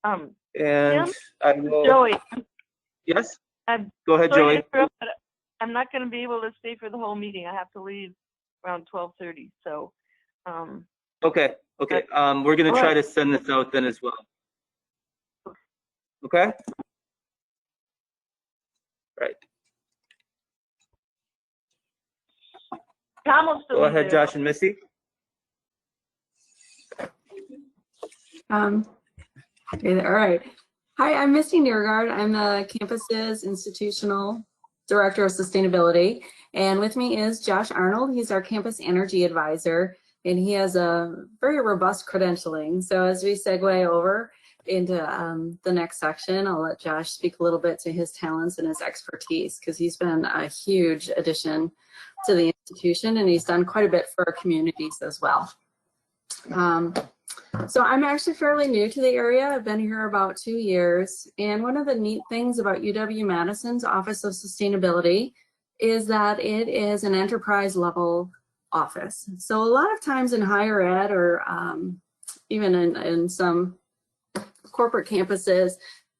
And Tim? I will. Joey. Yes? I'm Go ahead, sorry to Joey. interrupt, but I'm not going to be able to stay for the whole meeting. I have to leave around 12:30. So. Okay. We're going to try to send this out then as well. Okay? Right. Tom will still Go be ahead, there. Josh and Missy. Okay, all right. Hi, I'm Misty Niergaard. I'm the campus's institutional director of sustainability. And with me is Josh Arnold. He's our campus energy advisor, and he has a very robust credentialing. So as we segue over into the next section, I'll let Josh speak a little bit to his talents and his expertise, because he's been a huge addition to the institution, and he's done quite a bit for our communities as well. So I'm actually fairly new to the area. I've been here about 2 years. And one of the neat things about UW-Madison's Office of Sustainability is that it is an enterprise level office. So a lot of times in higher ed, or even in some corporate campuses,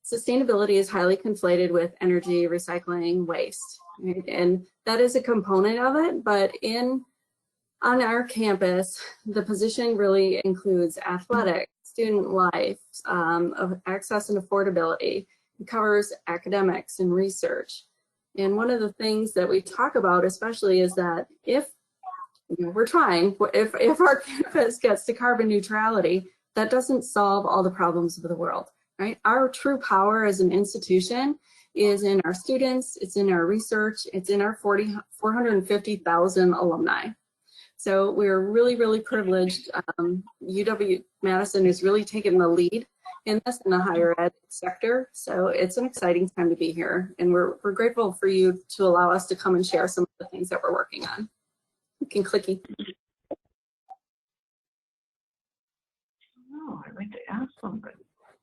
sustainability is highly conflated with energy, recycling, waste, right? And that is a component of it, but on our campus, the position really includes athletics, student life, access and affordability. It covers academics and research. And one of the things that we talk about especially is that if our campus gets to carbon neutrality, that doesn't solve all the problems of the world, right? Our true power as an institution is in our students, it's in our research, it's in our 450,000 alumni. So we're really, really privileged. UW-Madison is really taking the lead in this in the higher ed sector. So it's an exciting time to be here. And we're grateful for you to allow us to come and share some of the things that we're working on. You can clicky. Oh, I'd like to ask somebody.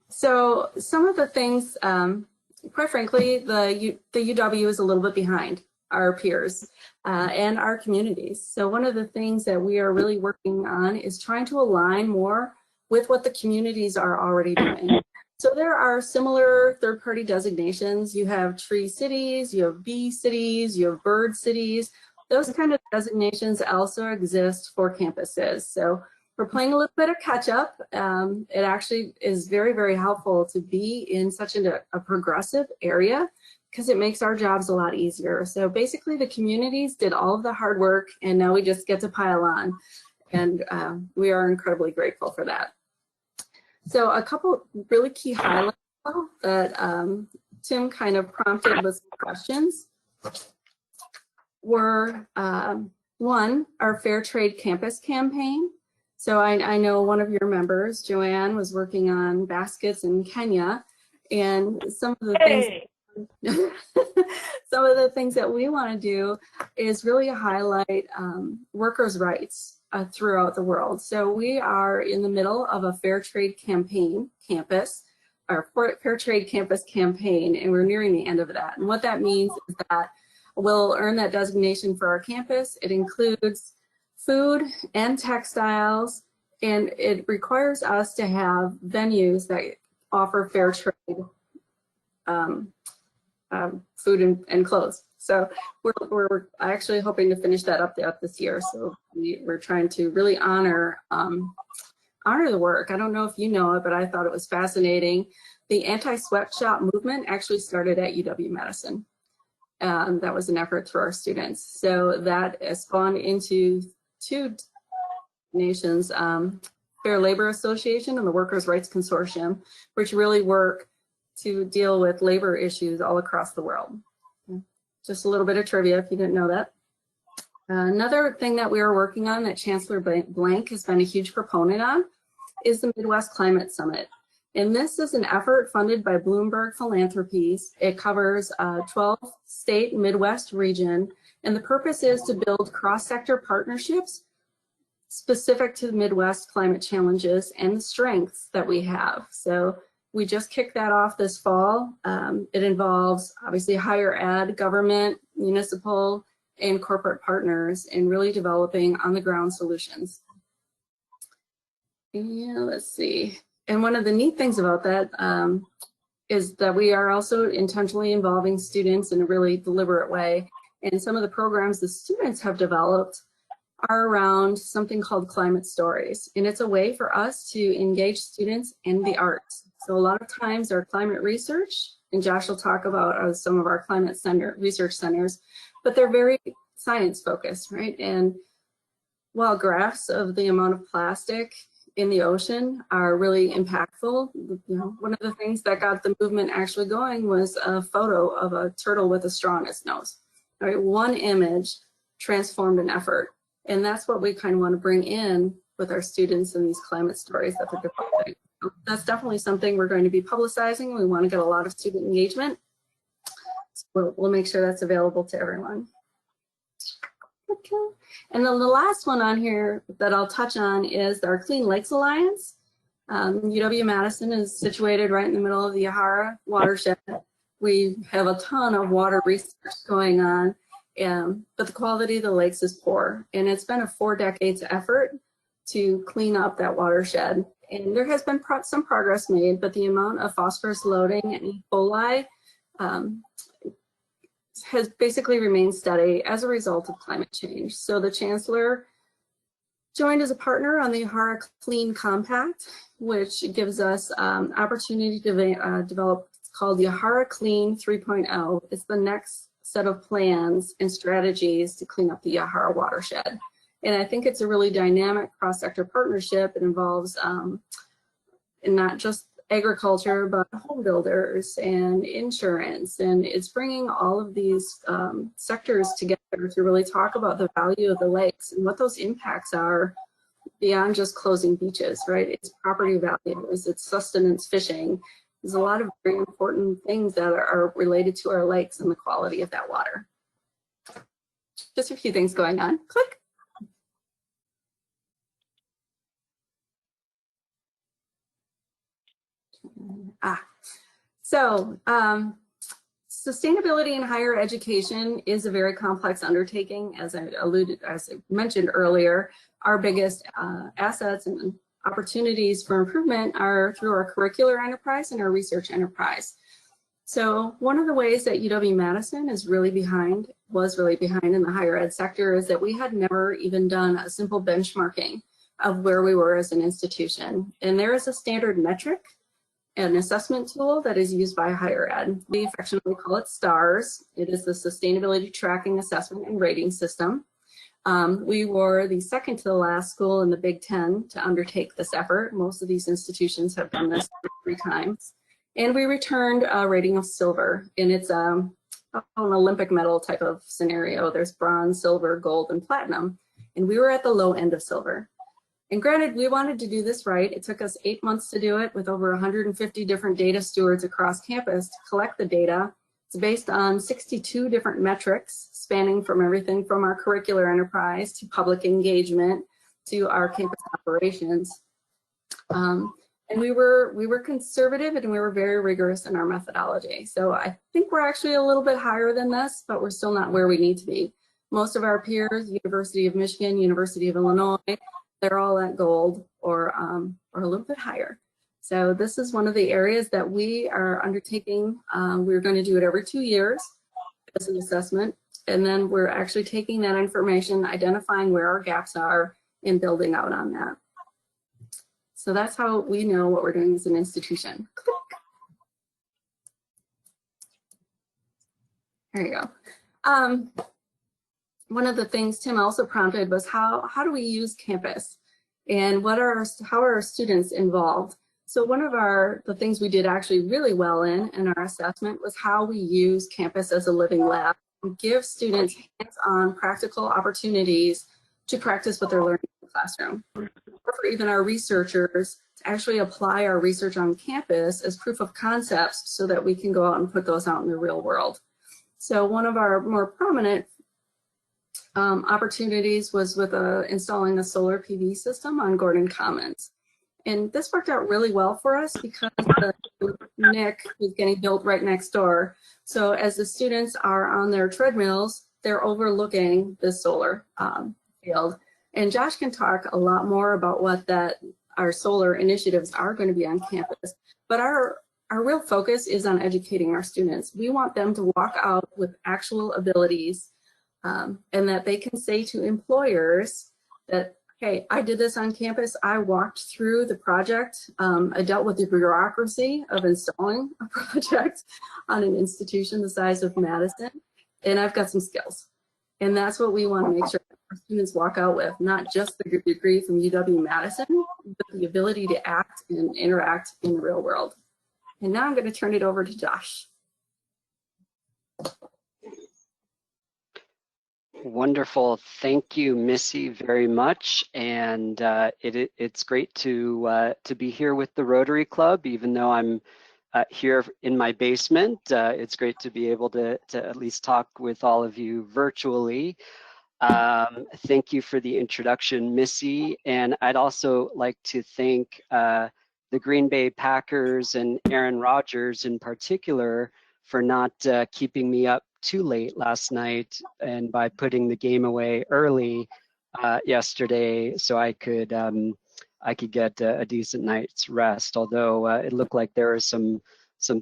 So some of the things, quite frankly, the UW is a little bit behind our peers and our communities. So one of the things that we are really working on is trying to align more with what the communities are already doing. So there are similar third-party designations. You have tree cities, you have bee cities, you have bird cities. Those kind of designations also exist for campuses. So we're playing a little bit of catch up. It actually is very, very helpful to be in such a progressive area, because it makes our jobs a lot easier. So basically the communities did all of the hard work, and now we just get to pile on. And we are incredibly grateful for that. So a couple really key highlights that Tim kind of prompted with some questions were, one, our Fair Trade Campus campaign. So I know one of your members, Joanne, was working on baskets in Kenya, and some of the things some of the things that we want to do is really highlight workers' rights throughout the world. So we are in the middle of a Fair Trade campus, Fair Trade Campus campaign, and we're nearing the end of that. And what that means is that we'll earn that designation for our campus. It includes food and textiles, and it requires us to have venues that offer fair trade food and clothes. So we're actually hoping to finish that up this year. So we're trying to really honor the work. I don't know if you know it, but I thought it was fascinating. The anti-sweatshop movement actually started at UW-Madison. That was an effort through our students. So that has spawned into two nations, Fair Labor Association and the Workers' Rights Consortium, which really work to deal with labor issues all across the world. Just a little bit of trivia if you didn't know that. Another thing that we are working on that Chancellor Blank has been a huge proponent on is the Midwest Climate Summit. And this is an effort funded by Bloomberg Philanthropies. It covers a 12-state Midwest region, and the purpose is to build cross-sector partnerships specific to the Midwest climate challenges and the strengths that we have. So we just kicked that off this fall. It involves obviously higher ed, government, municipal, and corporate partners in really developing on-the-ground solutions. And let's see, And one of the neat things about that is that we are also intentionally involving students in a really deliberate way. And some of the programs the students have developed are around something called climate stories. And it's a way for us to engage students in the arts. So a lot of times our climate research, and Josh will talk about some of our climate research centers, but they're very science focused, right? And while graphs of the amount of plastic in the ocean are really impactful, you know, one of the things that got the movement actually going was a photo of a turtle with a straw in its nose. All right, one image transformed an effort. And that's what we kind of want to bring in with our students in these climate stories that they're developing. That's definitely something we're going to be publicizing. We want to get a lot of student engagement. So we'll make sure that's available to everyone. Okay. And then the last one on here that I'll touch on is our Clean Lakes Alliance. UW-Madison is situated right in the middle of the Yahara watershed. We have a ton of water research going on. But the quality of the lakes is poor, and it's been a 4 decades effort to clean up that watershed. And there has been some progress made, but the amount of phosphorus loading and E. coli has basically remained steady as a result of climate change. So the chancellor joined as a partner on the Yahara Clean Compact, which gives us opportunity to develop what's called Yahara Clean 3.0. It's the next set of plans and strategies to clean up the Yahara watershed. And I think it's a really dynamic cross-sector partnership. It involves not just agriculture, but home builders and insurance. And it's bringing all of these sectors together to really talk about the value of the lakes and what those impacts are beyond just closing beaches, right? It's property values, it's sustenance fishing. There's a lot of very important things that are related to our lakes and the quality of that water. Just a few things going on. Click. So sustainability in higher education is a very complex undertaking. As I mentioned earlier, our biggest assets and opportunities for improvement are through our curricular enterprise and our research enterprise. So one of the ways that UW-Madison was really behind in the higher ed sector is that we had never even done a simple benchmarking of where we were as an institution. And there is a standard metric, an assessment tool that is used by higher ed. We affectionately call it STARS. It is the Sustainability Tracking Assessment and Rating System. We were the second to the last school in the Big Ten to undertake this effort. Most of these institutions have done this 3 times. And we returned a rating of silver. And it's an Olympic medal type of scenario. There's bronze, silver, gold, and platinum. And we were at the low end of silver. And granted, we wanted to do this right. It took us 8 months to do it with over 150 different data stewards across campus to collect the data. It's based on 62 different metrics spanning from everything from our curricular enterprise to public engagement to our campus operations. And we were conservative and we were very rigorous in our methodology. So I think we're actually a little bit higher than this, but we're still not where we need to be. Most of our peers, University of Michigan, University of Illinois, they're all at gold or a little bit higher. So this is one of the areas that we are undertaking. We're going to do it every 2 years as an assessment. And then we're actually taking that information, identifying where our gaps are and building out on that. So that's how we know what we're doing as an institution. Click. There you go. One of the things Tim also prompted was how do we use campus and how are our students involved? So one of the things we did actually really well in our assessment was how we use campus as a living lab and give students hands-on practical opportunities to practice what they're learning in the classroom. Or for even our researchers to actually apply our research on campus as proof of concepts so that we can go out and put those out in the real world. So one of our more prominent opportunities was with installing a solar PV system on Gordon Commons. And this worked out really well for us because the NIC was getting built right next door. So as the students are on their treadmills, they're overlooking the solar field. And Josh can talk a lot more about what that our solar initiatives are going to be on campus, but our real focus is on educating our students. We want them to walk out with actual abilities, and that they can say to employers that, hey, I did this on campus. I walked through the project. I dealt with the bureaucracy of installing a project on an institution the size of Madison, and I've got some skills. And that's what we want to make sure our students walk out with, not just the degree from UW-Madison, but the ability to act and interact in the real world. And now I'm going to turn it over to Josh. Wonderful. Thank you, Missy, very much. And it's great to be here with the Rotary Club, even though I'm here in my basement. It's great to be able to at least talk with all of you virtually. Thank you for the introduction, Missy. And I'd also like to thank the Green Bay Packers and Aaron Rodgers in particular for not keeping me up too late last night, and by putting the game away early yesterday, so I could get a decent night's rest. Although it looked like there were some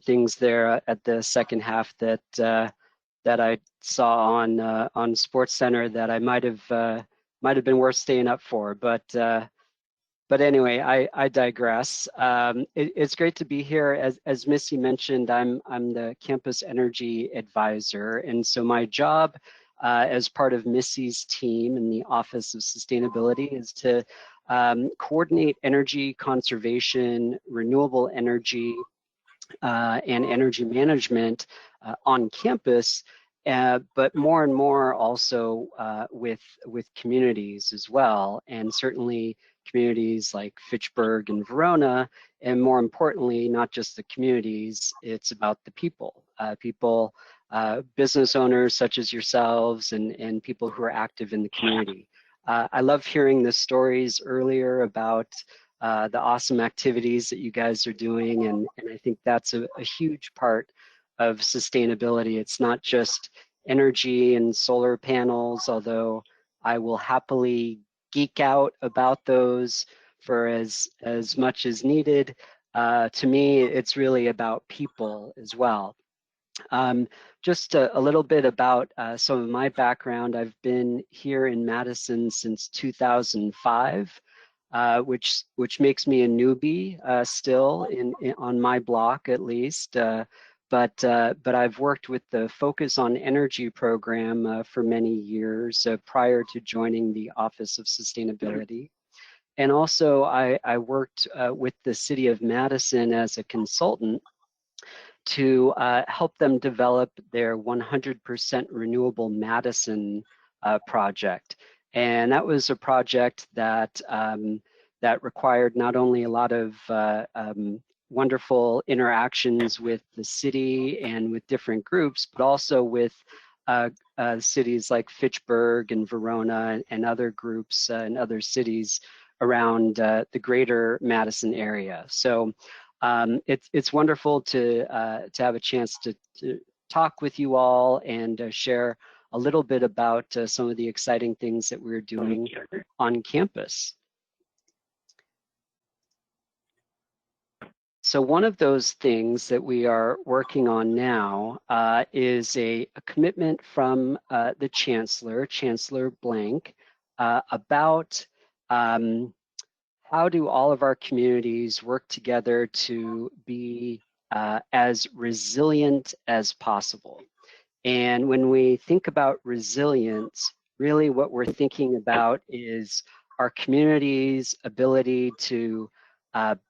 things there at the second half that I saw on SportsCenter that I might have been worth staying up for. But anyway, I digress. It's great to be here. As Missy mentioned, I'm the campus energy advisor, and so my job as part of Missy's team in the Office of Sustainability is to coordinate energy conservation, renewable energy, and energy management on campus, but more and more also with communities as well, and certainly communities like Fitchburg and Verona, and more importantly, not just the communities, it's about the people, business owners such as yourselves, and people who are active in the community. I love hearing the stories earlier about the awesome activities that you guys are doing, and I think that's a huge part of sustainability. It's not just energy and solar panels, although I will happily geek out about those for as much as needed. To me, it's really about people as well. Just a little bit about some of my background. I've been here in Madison since 2005, which makes me a newbie still on my block at least. But I've worked with the Focus on Energy program for many years prior to joining the Office of Sustainability. And also I worked with the City of Madison as a consultant to help them develop their 100% renewable Madison project. And that was a project that that required not only a lot of wonderful interactions with the city and with different groups, but also with cities like Fitchburg and Verona and other groups and other cities around the greater Madison area. So it's wonderful to have a chance to talk with you all and share a little bit about some of the exciting things that we're doing on campus. So one of those things that we are working on now is a commitment from the Chancellor Blank, about how do all of our communities work together to be as resilient as possible. And when we think about resilience, really what we're thinking about is our community's ability to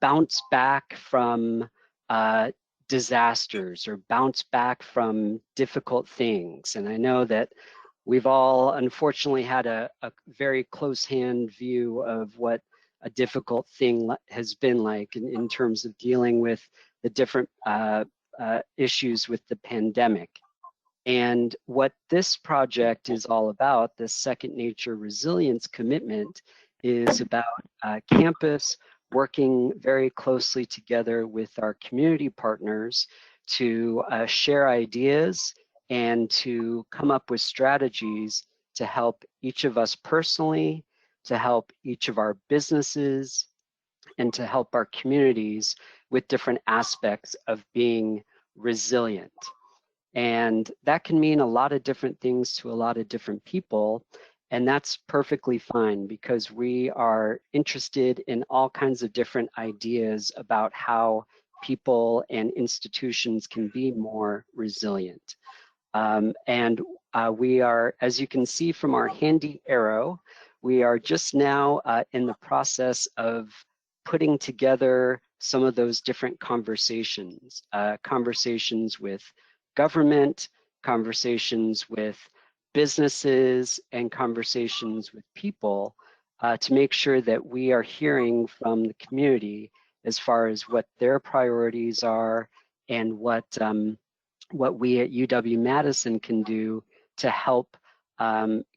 bounce back from disasters or bounce back from difficult things. And I know that we've all unfortunately had a very close-hand view of what a difficult thing has been like in terms of dealing with the different issues with the pandemic. And what this project is all about, this Second Nature Resilience Commitment, is about campus working very closely together with our community partners to share ideas and to come up with strategies to help each of us personally, to help each of our businesses, and to help our communities with different aspects of being resilient. And that can mean a lot of different things to a lot of different people. And that's perfectly fine, because we are interested in all kinds of different ideas about how people and institutions can be more resilient. And we are, as you can see from our handy arrow, we are just now in the process of putting together some of those different conversations, conversations with government, conversations with businesses, and conversations with people to make sure that we are hearing from the community as far as what their priorities are and what we at UW-Madison can do to help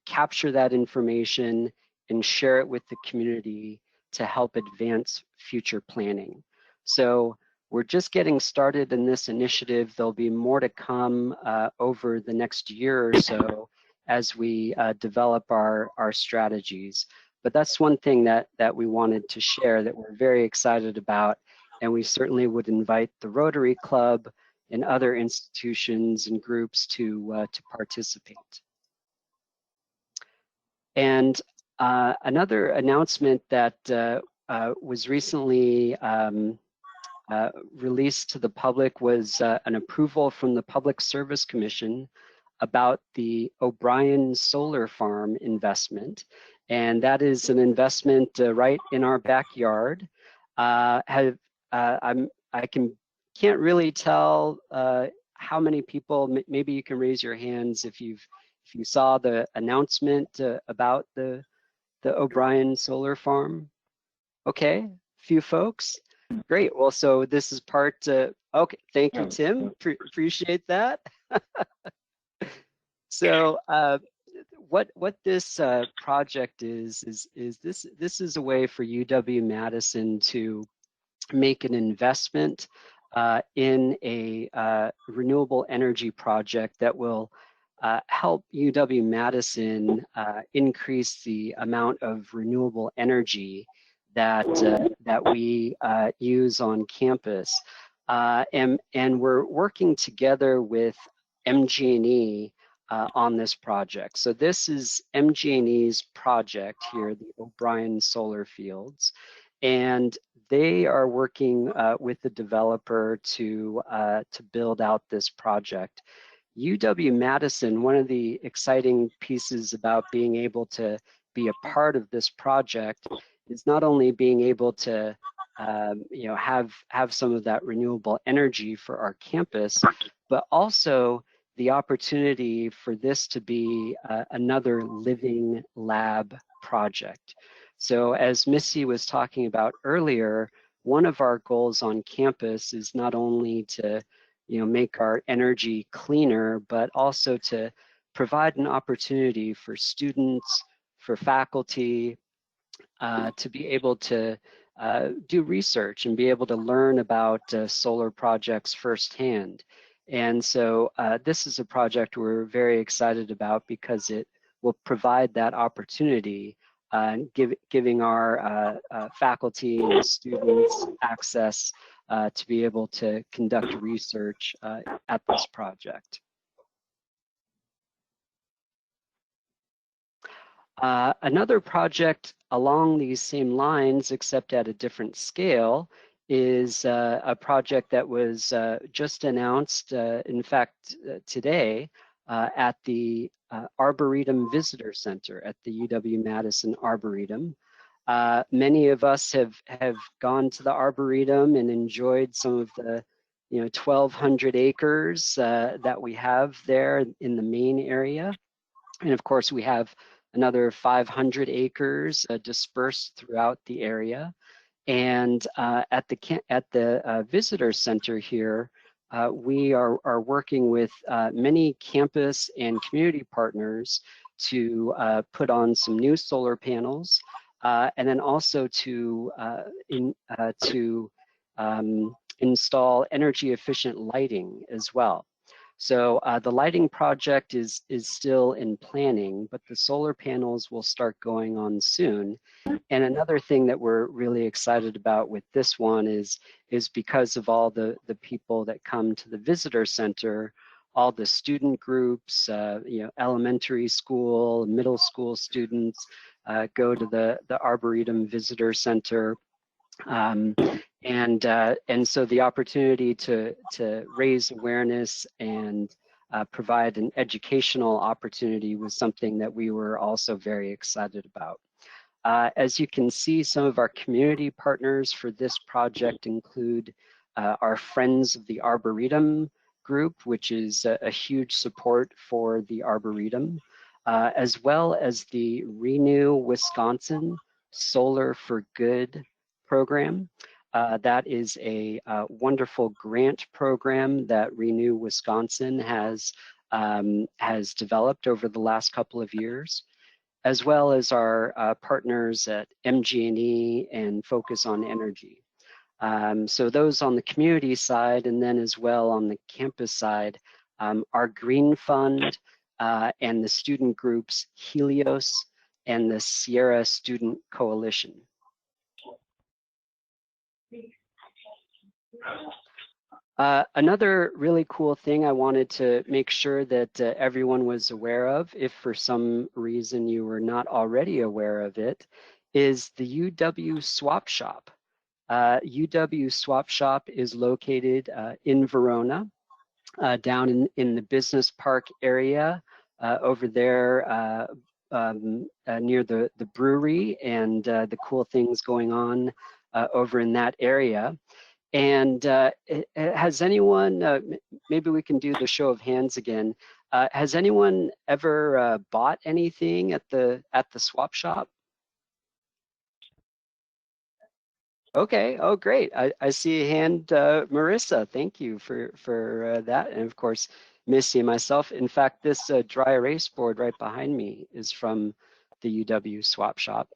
capture that information and share it with the community to help advance future planning. So we're just getting started in this initiative. There'll be more to come over the next year or so as we develop our strategies. But that's one thing that we wanted to share that we're very excited about, and we certainly would invite the Rotary Club and other institutions and groups to participate. And another announcement that was recently released to the public was an approval from the Public Service Commission about the O'Brien Solar Farm investment. And that is an investment right in our backyard. Can't really tell how many people, maybe you can raise your hands if you saw the announcement about the O'Brien Solar Farm. Okay, few folks. Great. Well, so this is part, okay, thank you, Tim. Appreciate that. So what this project is this is a way for UW-Madison to make an investment in a renewable energy project that will help UW-Madison increase the amount of renewable energy that we use on campus. And we're working together with MG&E on this project. So this is MG&E's project here, the O'Brien Solar Fields, and they are working with the developer to build out this project. UW-Madison, one of the exciting pieces about being able to be a part of this project is not only being able to have some of that renewable energy for our campus, but also the opportunity for this to be another living lab project. So as Missy was talking about earlier, one of our goals on campus is not only to make our energy cleaner, but also to provide an opportunity for students, for faculty, to be able to do research and be able to learn about solar projects firsthand. And so this is a project we're very excited about because it will provide that opportunity, giving our faculty and students access to be able to conduct research at this project. Another project along these same lines, except at a different scale, is a project that was just announced, in fact, today at the Arboretum Visitor Center at the UW-Madison Arboretum. Many of us have gone to the Arboretum and enjoyed some of the 1,200 acres that we have there in the main area. And of course, we have another 500 acres dispersed throughout the area. And at the visitor center here, we are working with many campus and community partners to put on some new solar panels, and then also to install energy efficient lighting as well. So the lighting project is still in planning, but the solar panels will start going on soon. And another thing that we're really excited about with this one is because of all the people that come to the visitor center, all the student groups, elementary school, middle school students go to the Arboretum Visitor Center. And so the opportunity to raise awareness and provide an educational opportunity was something that we were also very excited about. As you can see, some of our community partners for this project include our Friends of the Arboretum group, which is a huge support for the Arboretum, as well as the Renew Wisconsin Solar for Good program. That is a wonderful grant program that Renew Wisconsin has developed over the last couple of years, as well as our partners at MG&E and Focus on Energy. So those on the community side, and then as well on the campus side, our Green Fund and the student groups Helios and the Sierra Student Coalition. Another really cool thing I wanted to make sure that everyone was aware of, if for some reason you were not already aware of it, is the UW Swap Shop. UW Swap Shop is located in Verona, down in the business park area over there near the brewery and the cool things going on over in that area. And has anyone, maybe we can do the show of hands again. Has anyone ever bought anything at the swap shop? Okay, oh great. I see a hand, Marissa, thank you for that. And of course, Missy and myself. In fact, this dry erase board right behind me is from the UW Swap Shop.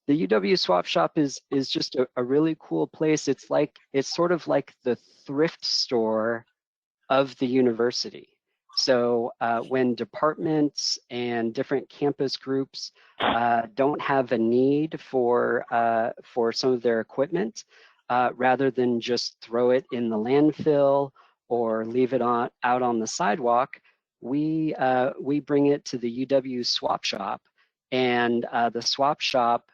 The UW Swap Shop is just a really cool place. It's sort of like the thrift store of the university. So when departments and different campus groups don't have a need for some of their equipment, rather than just throw it in the landfill or leave it out on the sidewalk, we bring it to the UW Swap Shop, and the swap shop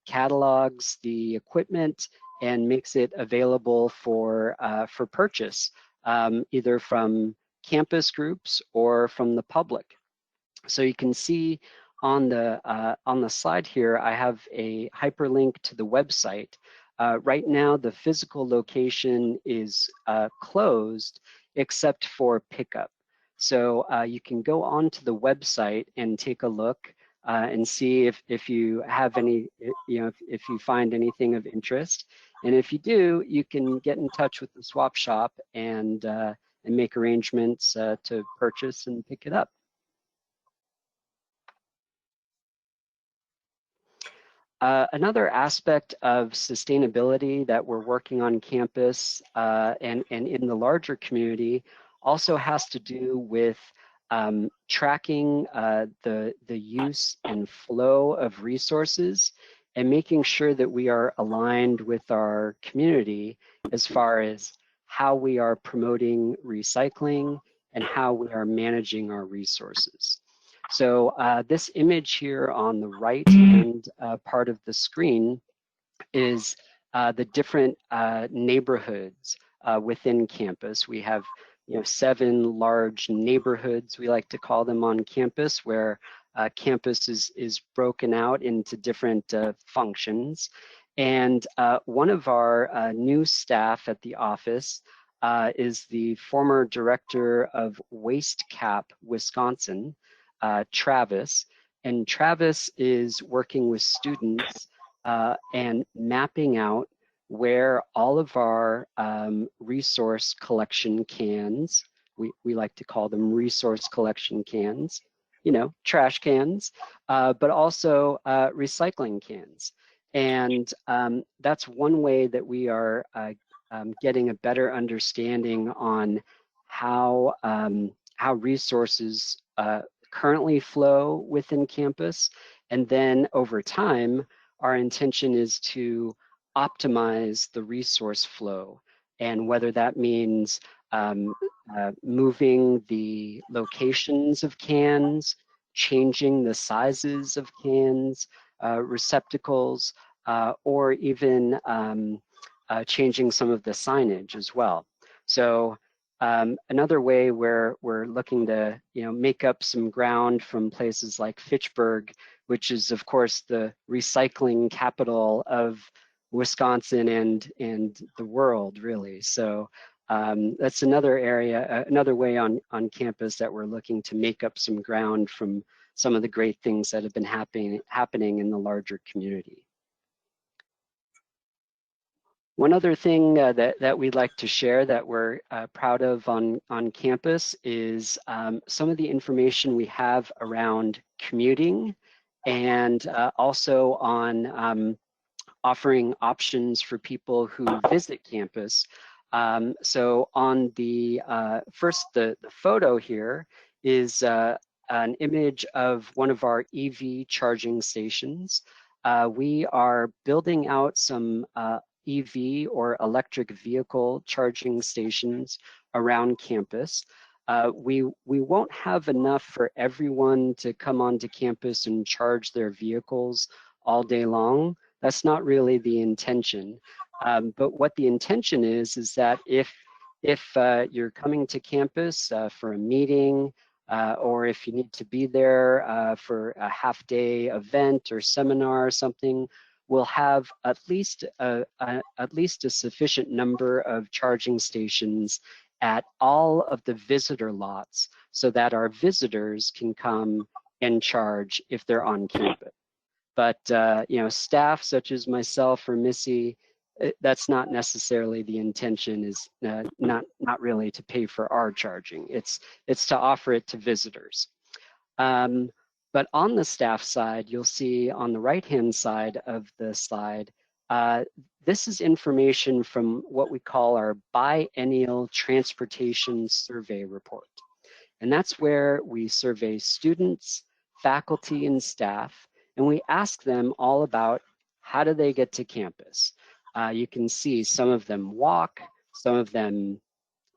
catalogs the equipment and makes it available for purchase, either from campus groups or from the public. So you can see on the slide here, I have a hyperlink to the website. Right now, the physical location is closed except for pickup. So you can go onto the website and take a look and see if you have any, if you find anything of interest. And if you do, you can get in touch with the swap shop and make arrangements to purchase and pick it up. Another aspect of sustainability that we're working on campus and in the larger community also has to do with tracking the use and flow of resources and making sure that we are aligned with our community as far as how we are promoting recycling and how we are managing our resources. So this image here on the right hand part of the screen is the different neighborhoods within campus. We have 7 large neighborhoods, we like to call them, on campus, where campus is broken out into different functions. And one of our new staff at the office is the former director of Waste Cap, Wisconsin, Travis. And Travis is working with students and mapping out where all of our resource collection cans, we like to call them resource collection cans, trash cans, but also recycling cans. And that's one way that we are getting a better understanding on how resources currently flow within campus, and then over time, our intention is to optimize the resource flow, and whether that means moving the locations of cans, changing the sizes of cans, receptacles, or even changing some of the signage as well. So another way where we're looking to make up some ground from places like Fitchburg, which is of course the recycling capital of Wisconsin and the world, really. So that's another area, another way on campus that we're looking to make up some ground from some of the great things that have been happening in the larger community. One other thing that we'd like to share that we're proud of on campus is some of the information we have around commuting, and also on offering options for people who visit campus. So on the first, the photo here is an image of one of our EV charging stations. We are building out some EV or electric vehicle charging stations around campus. We won't have enough for everyone to come onto campus and charge their vehicles all day long. That's not really the intention. But what the intention is that if you're coming to campus for a meeting, or if you need to be there for a half-day event or seminar or something, we'll have at least a sufficient number of charging stations at all of the visitor lots so that our visitors can come and charge if they're on campus. But staff such as myself or Missy, that's not necessarily the intention. Is not really to pay for our charging. It's to offer it to visitors. But on the staff side, you'll see on the right-hand side of the slide, this is information from what we call our biennial transportation survey report. And that's where we survey students, faculty, and staff, and we ask them all about how do they get to campus. You can see some of them walk, some of them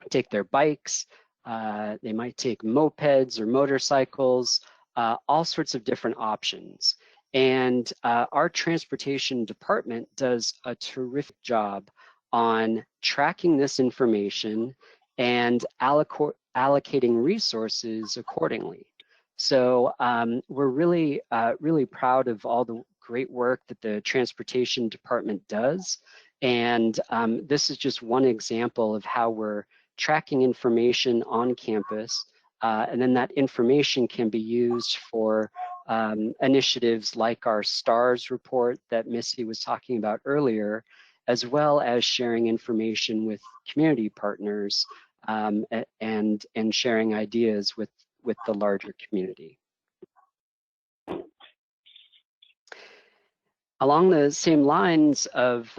take their bikes, they might take mopeds or motorcycles, all sorts of different options. And our transportation department does a terrific job on tracking this information and allocating resources accordingly. So we're really, really proud of all the great work that the transportation department does. And this is just one example of how we're tracking information on campus. And then that information can be used for initiatives like our STARS report that Missy was talking about earlier, as well as sharing information with community partners and sharing ideas with the larger community. Along the same lines of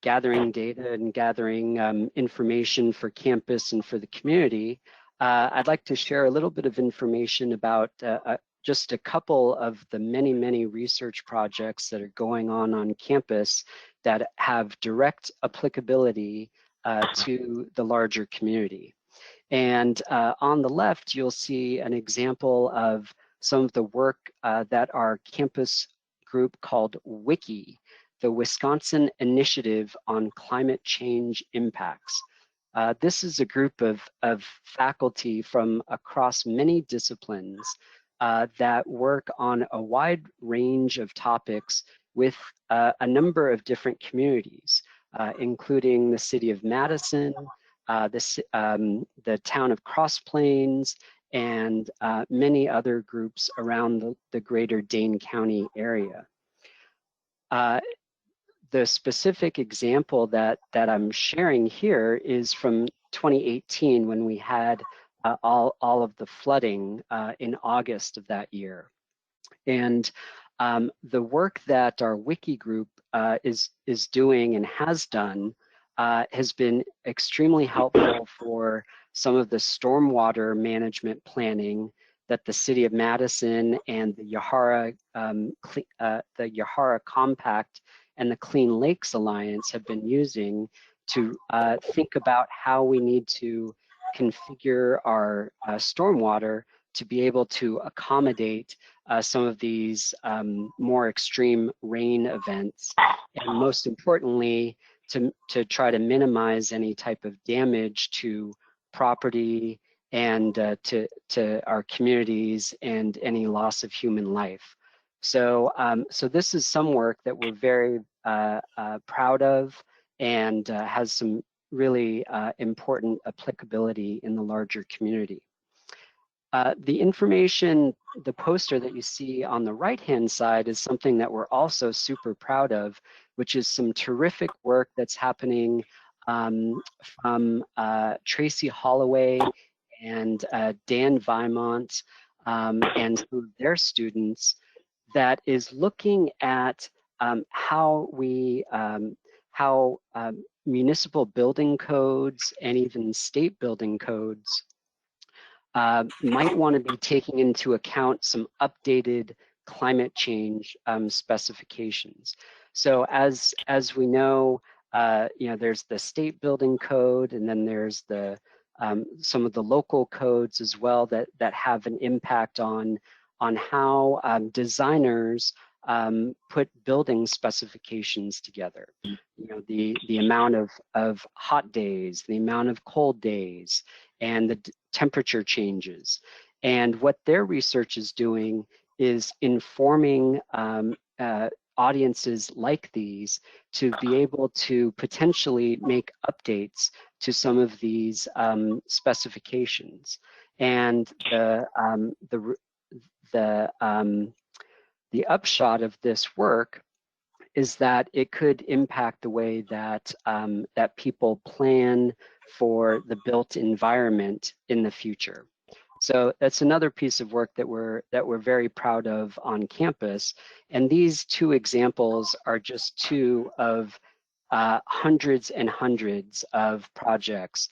gathering data and gathering information for campus and for the community, I'd like to share a little bit of information about just a couple of the many, many research projects that are going on campus that have direct applicability to the larger community. And on the left, you'll see an example of some of the work that our campus group called WICI, the Wisconsin Initiative on Climate Change Impacts. This is a group of faculty from across many disciplines that work on a wide range of topics with a number of different communities, including the city of Madison, the town of Cross Plains, and many other groups around the greater Dane County area. The specific example that I'm sharing here is from 2018 when we had all of the flooding in August of that year. And the work that our Wiki group is doing and has done has been extremely helpful for some of the stormwater management planning that the City of Madison and the Yahara Compact and the Clean Lakes Alliance have been using to think about how we need to configure our stormwater to be able to accommodate some of these more extreme rain events, and most importantly, to try to minimize any type of damage to property and to our communities and any loss of human life. So, so this is some work that we're very proud of and has some really important applicability in the larger community. The information, the poster that you see on the right-hand side is something that we're also super proud of, which is some terrific work that's happening from Tracy Holloway and Dan Vimont and some of their students, that is looking at how municipal building codes and even state building codes might want to be taking into account some updated climate change specifications. So as we know, there's the state building code, and then there's the some of the local codes as well that have an impact on how designers put building specifications together. The amount of hot days, the amount of cold days, and the temperature changes. And what their research is doing is informing audiences like these to be able to potentially make updates to some of these specifications. And the upshot of this work is that it could impact the way that that people plan for the built environment in the future. So that's another piece of work that we're very proud of on campus. And these two examples are just two of hundreds and hundreds of projects,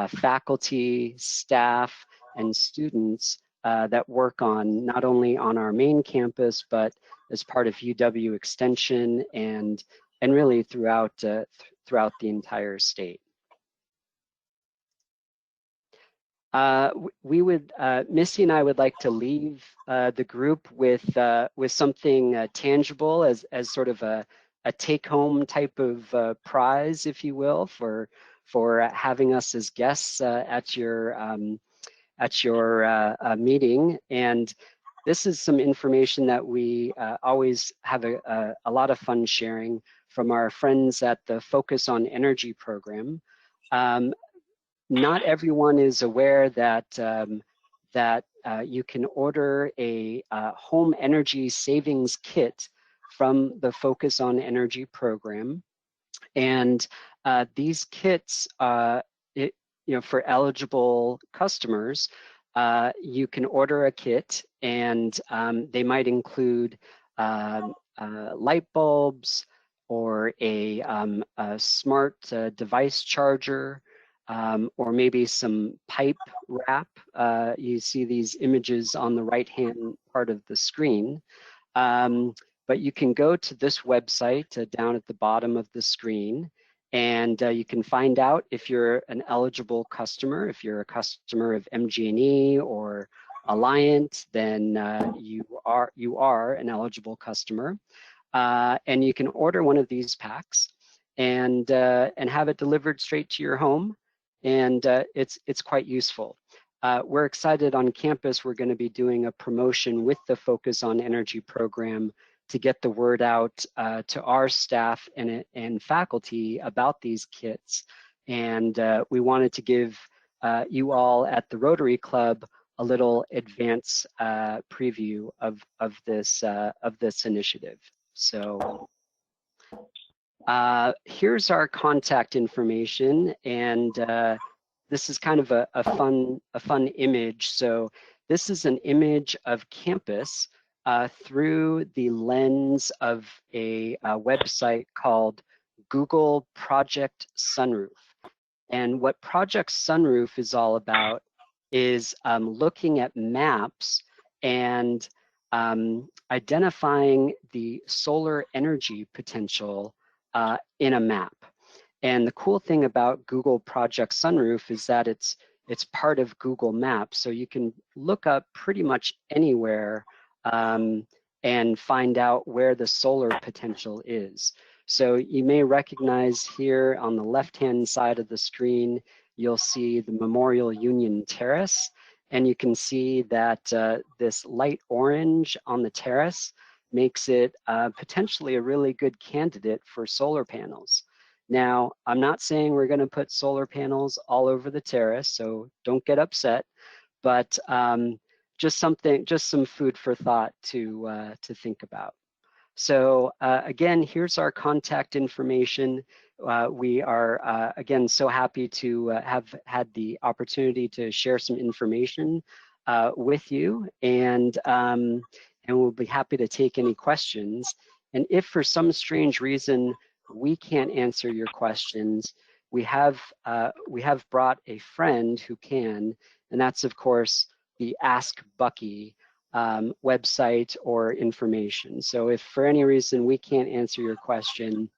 faculty, staff, and students that work on not only on our main campus, but as part of UW Extension and really throughout throughout the entire state. We would, Missy and I would like to leave the group with something tangible as sort of a take-home type of prize, if you will, for having us as guests at your meeting. And this is some information that we always have a lot of fun sharing from our friends at the Focus on Energy program. Not everyone is aware that you can order a home energy savings kit from the Focus on Energy program, and these kits, for eligible customers, you can order a kit, and they might include light bulbs or a smart device charger, or maybe some pipe wrap. You see these images on the right-hand part of the screen. But you can go to this website down at the bottom of the screen, and you can find out if you're an eligible customer. If you're a customer of MG&E or Alliant, then you are an eligible customer. And you can order one of these packs and have it delivered straight to your home. And it's quite useful. We're excited on campus. We're going to be doing a promotion with the Focus on Energy program to get the word out to our staff and faculty about these kits. And we wanted to give you all at the Rotary Club a little advance preview of this initiative. So here's our contact information, and this is kind of a fun image. So this is an image of campus through the lens of a website called Google Project Sunroof. And what Project Sunroof is all about is looking at maps and identifying the solar energy potential in a map. And the cool thing about Google Project Sunroof is that it's part of Google Maps, so you can look up pretty much anywhere and find out where the solar potential is. So you may recognize here on the left-hand side of the screen, you'll see the Memorial Union Terrace, and you can see that this light orange on the terrace makes it potentially a really good candidate for solar panels. Now, I'm not saying we're going to put solar panels all over the terrace, so don't get upset, but just some food for thought to think about. So again, here's our contact information. We are, again, so happy to have had the opportunity to share some information with you, and we'll be happy to take any questions. And if for some strange reason we can't answer your questions, we have brought a friend who can, and that's of course the Ask Bucky website or information. So if for any reason we can't answer your question,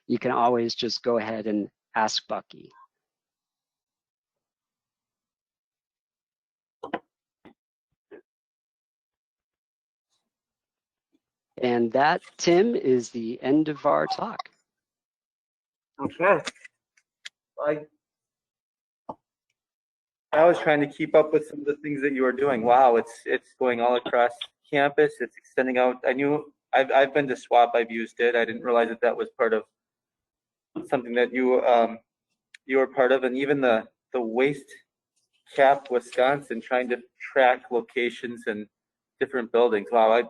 you can always just go ahead and ask Bucky. And that, Tim, is the end of our talk. Okay. I was trying to keep up with some of the things that you are doing. Wow, it's going all across campus. It's extending out. I've been to SWAP. I've used it. I didn't realize that was part of something that you were part of, and even the Waste Cap Wisconsin, trying to track locations and different buildings. Wow,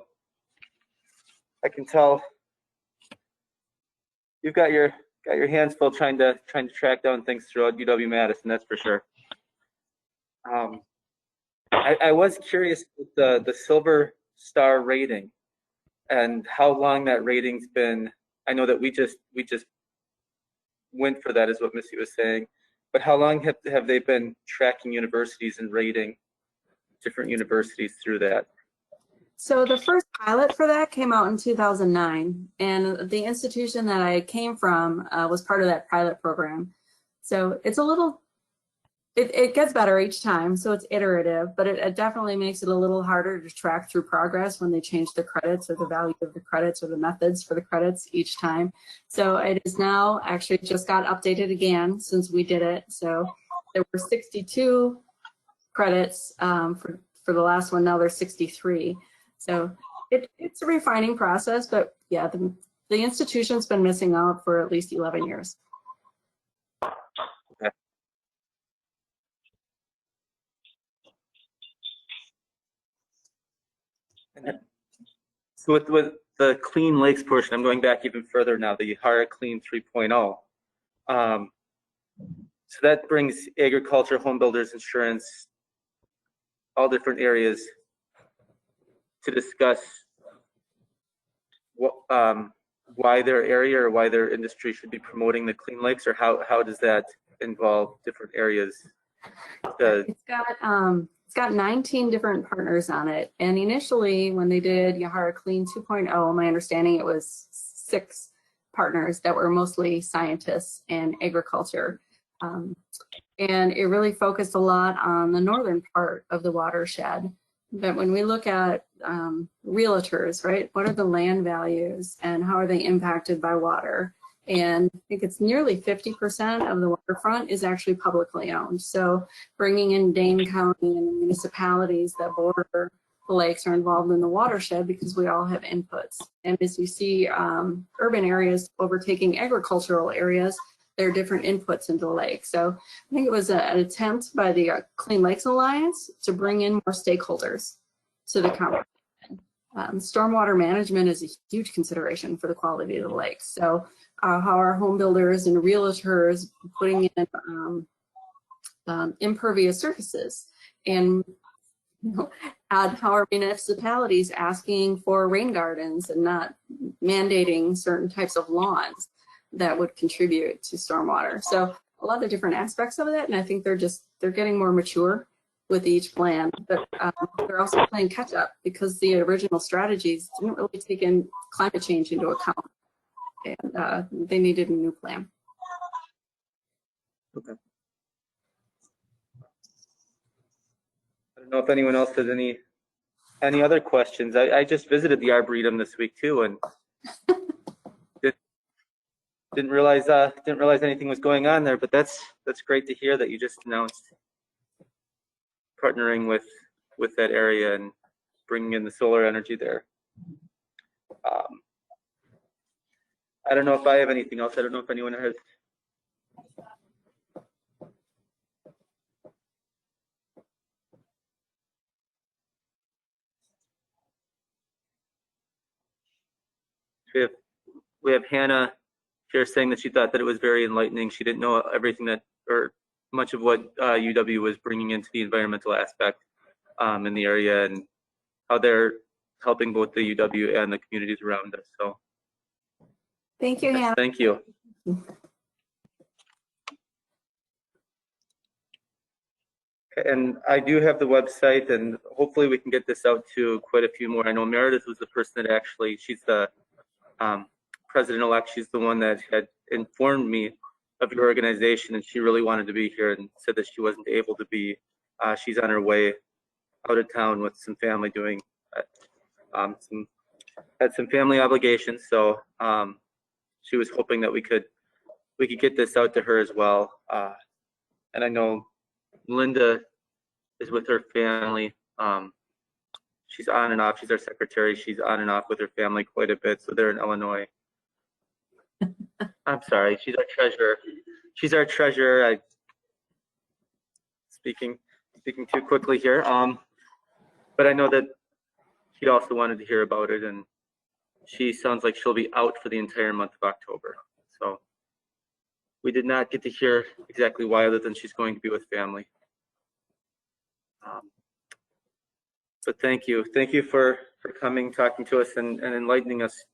I can tell you've got your hands full trying to track down things throughout UW-Madison. That's for sure. I was curious with the Silver Star rating and how long that rating's been. I know that we just went for that, is what Missy was saying. But how long have they been tracking universities and rating different universities through that? So the first pilot for that came out in 2009, and the institution that I came from was part of that pilot program. So it's a little, it gets better each time, so it's iterative, but it definitely makes it a little harder to track through progress when they change the credits or the value of the credits or the methods for the credits each time. So it is now actually just got updated again since we did it. So there were 62 credits for the last one, now there's 63. So it's a refining process, but yeah, the institution's been missing out for at least 11 years. Okay. So with the Clean Lakes portion, I'm going back even further now, the Yahara Clean 3.0. So that brings agriculture, home builders, insurance, all different areas to discuss what, why their area or why their industry should be promoting the Clean Lakes, or how does that involve different areas? It's got 19 different partners on it, and initially when they did Yahara Clean 2.0, my understanding it was 6 partners that were mostly scientists and agriculture, and it really focused a lot on the northern part of the watershed. But when we look at realtors, right, what are the land values and how are they impacted by water? And I think it's nearly 50% of the waterfront is actually publicly owned. So bringing in Dane County and the municipalities that border the lakes are involved in the watershed because we all have inputs. And as you see urban areas overtaking agricultural areas, there are different inputs into the lake. So I think it was an attempt by the Clean Lakes Alliance to bring in more stakeholders to the conversation. Stormwater management is a huge consideration for the quality of the lake. So how our home builders and realtors putting in impervious surfaces, and add how our municipalities asking for rain gardens and not mandating certain types of lawns that would contribute to stormwater. So a lot of different aspects of it, and I think they're getting more mature with each plan, but they're also playing catch up because the original strategies didn't really take in climate change into account, and they needed a new plan. Okay. I don't know if anyone else has any other questions. I just visited the Arboretum this week too, and didn't realize anything was going on there. But that's great to hear that you just announced partnering with that area and bringing in the solar energy there. I don't know if I have anything else. I don't know if anyone has. We have Hannah here saying that she thought that it was very enlightening. She didn't know everything that, or much of what UW was bringing into the environmental aspect in the area, and how they're helping both the UW and the communities around us. So Thank you, yes, Hannah. thank you. And I do have the website, and hopefully we can get this out to quite a few more. I know Meredith was the person that actually, she's the president-elect. She's the one that had informed me of your organization, and she really wanted to be here and said that she wasn't able to be. She's on her way out of town with some family doing had some family obligations, so she was hoping that we could get this out to her as well. And I know Linda is with her family. She's on and off. She's our secretary. She's on and off with her family quite a bit. So they're in Illinois. I'm sorry. She's our treasurer. She's our treasurer. I speaking too quickly here. But I know that she also wanted to hear about it, and she sounds like she'll be out for the entire month of October. So we did not get to hear exactly why, other than she's going to be with family. But thank you for coming, talking to us, and enlightening us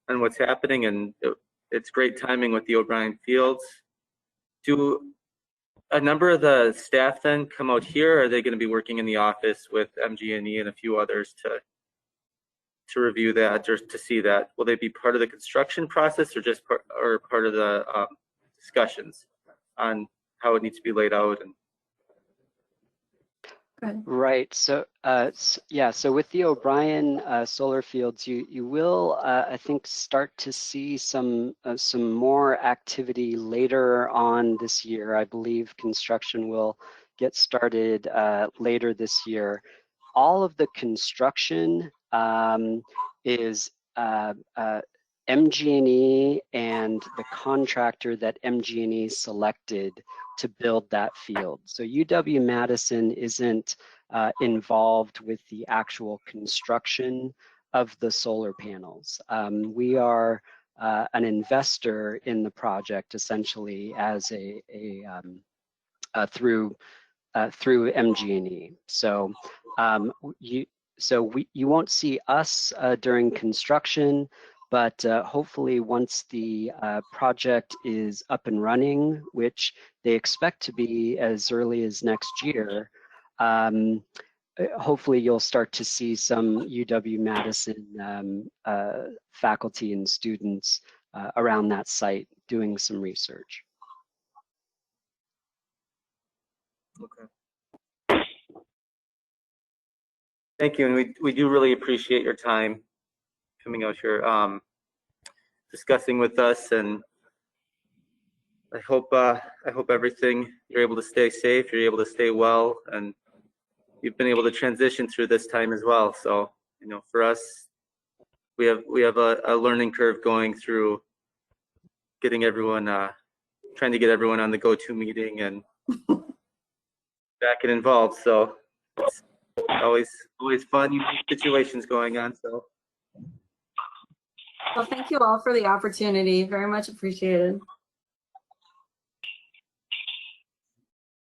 on what's happening. And it's great timing with the O'Brien Fields. Do a number of the staff then come out here? Or are they going to be working in the office with MG&E and a few others to review that or to see that? Will they be part of the construction process, or just part of the discussions on how it needs to be laid out? And Right. So, yeah. So with the O'Brien solar fields, you will, I think, start to see some more activity later on this year. I believe construction will get started later this year. All of the construction is MG&E and the contractor that MG&E selected to build that field. So UW-Madison isn't involved with the actual construction of the solar panels. We are an investor in the project, essentially, as through MG&E. So you won't see us during construction, but hopefully once the project is up and running, which they expect to be as early as next year, hopefully you'll start to see some UW-Madison faculty and students around that site doing some research. okay. Thank you, and we do really appreciate your time coming out here, discussing with us, and I hope everything, you're able to stay safe, you're able to stay well, and you've been able to transition through this time as well. So, you know, for us, we have a learning curve going through getting everyone, trying to get everyone on the GoToMeeting and back and involved. So it's always fun, unique situations going on. So. Well, thank you all for the opportunity. Very much appreciated.